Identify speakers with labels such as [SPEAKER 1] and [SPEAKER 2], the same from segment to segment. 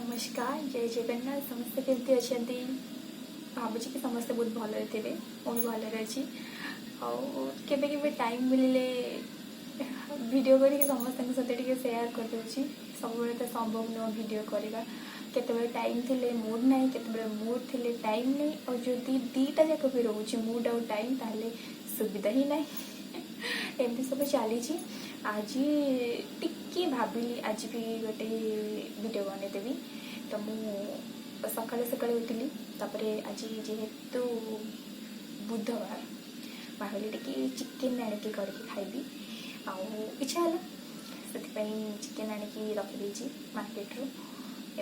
[SPEAKER 1] नमस्कार जय जगन्नाथ समस्ते केमती अच्छा भावुँ कि समस्ते बहुत भल थे बहुत भल अच्छी के टाइम मिले वीडियो करके समस्त सहित सेयार करदे सब तो संभव नुह वीडियो करवा केत टाइम थे मूड ना के मूड थे टाइम नहीं और जदि दीटा जाक भी रोचे मूड आउ टाइम ताले सुविधा ही ना एमती सब चली आज टिके भाविली आज भी गोटे वीडियो बनईदेवी तो मु सकाले सकाले उठिली तापर आज जेहेतु बुधवार भाविली टिके चिकेन आणिकी करके खाइबी आउ इच्छा है से चिकेन आणिकी रखिदे मार्केट रू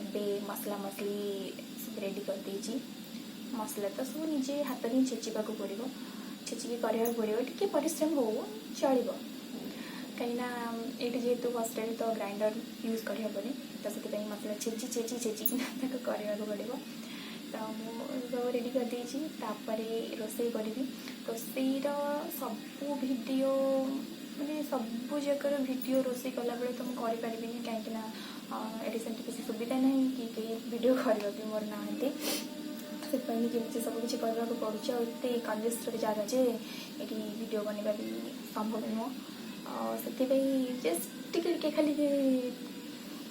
[SPEAKER 1] एबे मसला मसली सब रेडी कर देची मसला तो सब निजे हाथ ही छेचिबा को पड़ो छेचिकी करने पड़ो टी परिश्रम हो चलो कहीं ये जेहेतु हस्टेल तो ग्राइंडर यूज करहबनी तो से मसला छेची छेची छेचिकी करने को पड़ो तो मुझे रेडी कर देची रोसई करी रोसईर सबू वीडियो मैंने सबू जगह वीडियो रोसई कला बेले तो मुझे करें कहीं ये किसी सुविधा ना कि वीडियो करने मोर ना से केमी सब किसी करने को पड़ुचे और ये कंजेस्टेड जगह जे ये वीडियो बनवा भी संभव नुह से जस्ट टिके खाली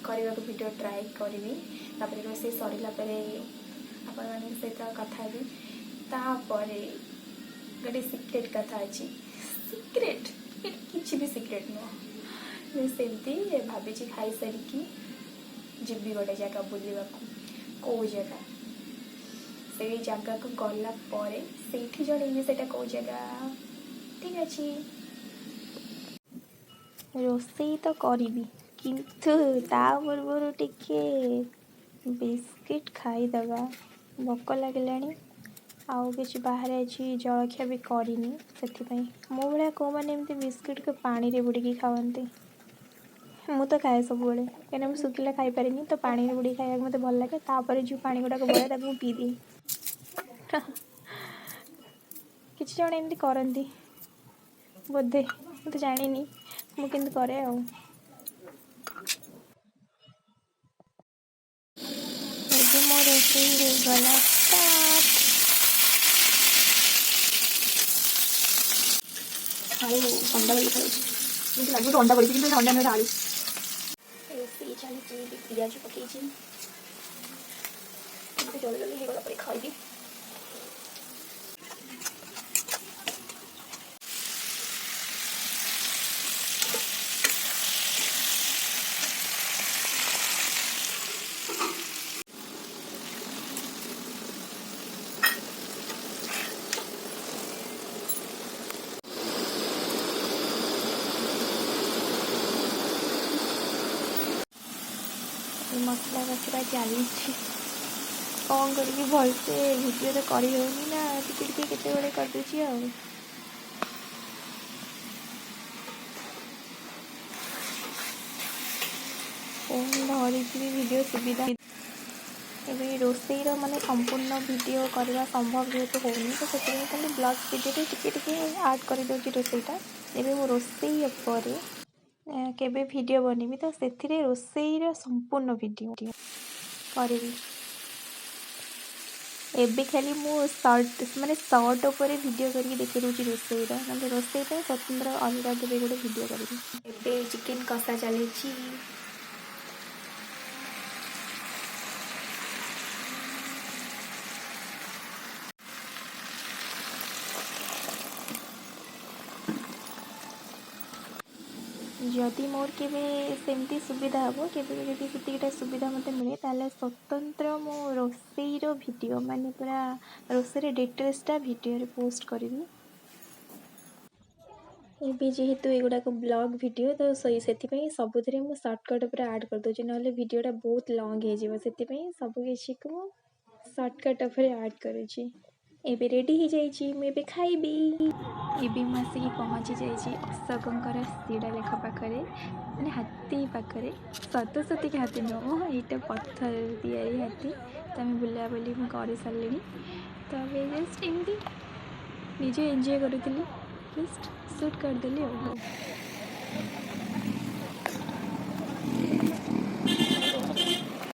[SPEAKER 1] करने को वीडियो ट्राए करी रोसे सरला आपण सहित कथा भी तापर गोटे सिक्रेट कथा अच्छी सिक्रेट किसी भी सिक्रेट नुह सेमती भाभी खाई सारिकी जीवी गोटे जगह बुलवा कौ जगह से जगह को गला से जन से कौ जगह ठीक अच्छे रोसई तो करी किंतु ता पूर्व टिके बिस्किट खाईदबा भोक लगे आउ कि बाहर अच्छी जलखिया भी करनी से मो भाया कौ मैंने एमती बिस्किट को पानी रे बुड़ी खावती मु तो खाए सब बेले कहीं मुझे शुखिला खाई पारे तो पानी रे बुड़ी खाया मत भल लगे तापर जो पानी गुड़ाक बड़े पी दिए किसी जन एमती करती बोधे मैं तो जानी मुझे करे मो रोसई गला अंडा बड़ी खाई लगे अंडा बड़ी कि अंडा में आलू रोसई चली पिज पकई जल्दी जल्दी होगा खाई मसला कचरा चली कौन करके भलसे वीडियो तो कर ना टिके केते करदे फोन धरी वीडियो सुविधा ए रोसईर माने संपूर्ण वीडियो करवा संभव जेहेतु होनी तो से ब्लॉग वीडियो टिके ऐड कर दूसरी रोसईटा एवं मो रोसई पर केबे वीडियो बनमी तो से रोसईर संपूर्ण वीडियो करी एबे खाली मु शॉर्ट माने शॉर्ट उपर वीडियो करके देखी दूसरी रोसईर ना रोसई स्वतंत्र अलग देवे गोटे वीडियो करी एबे चिकेन कषा चली जदि मोर केमती सुविधा हम के सुविधा मत मिले ताले स्वतंत्र मो रोसईर वीडियो माने पूरा रोसई डिटेल्सटा वीडियो पोस्ट करी ये जेहेतु एगुड़ाक ब्लॉग वीडियो तो से सबुथ मुझे सर्टकट पूरा ऐड कर दूसरी ना वीडियोटा बहुत लंग हो सबकि को सर्टकट उपर ऐड करुँची एबे रेडी हो जाइए मुझे खाइबी एबे आसिक पहुँची जाइए अशोकंकर शिलालेख पाखे मैंने हाथी पाखे सतसती हाथी नुह ये पत्थर तैयारी हाथी तो आम बुला बुली कर सारे तो जस्ट एमती निजे एंजॉय करी जस्ट शूट करदेली।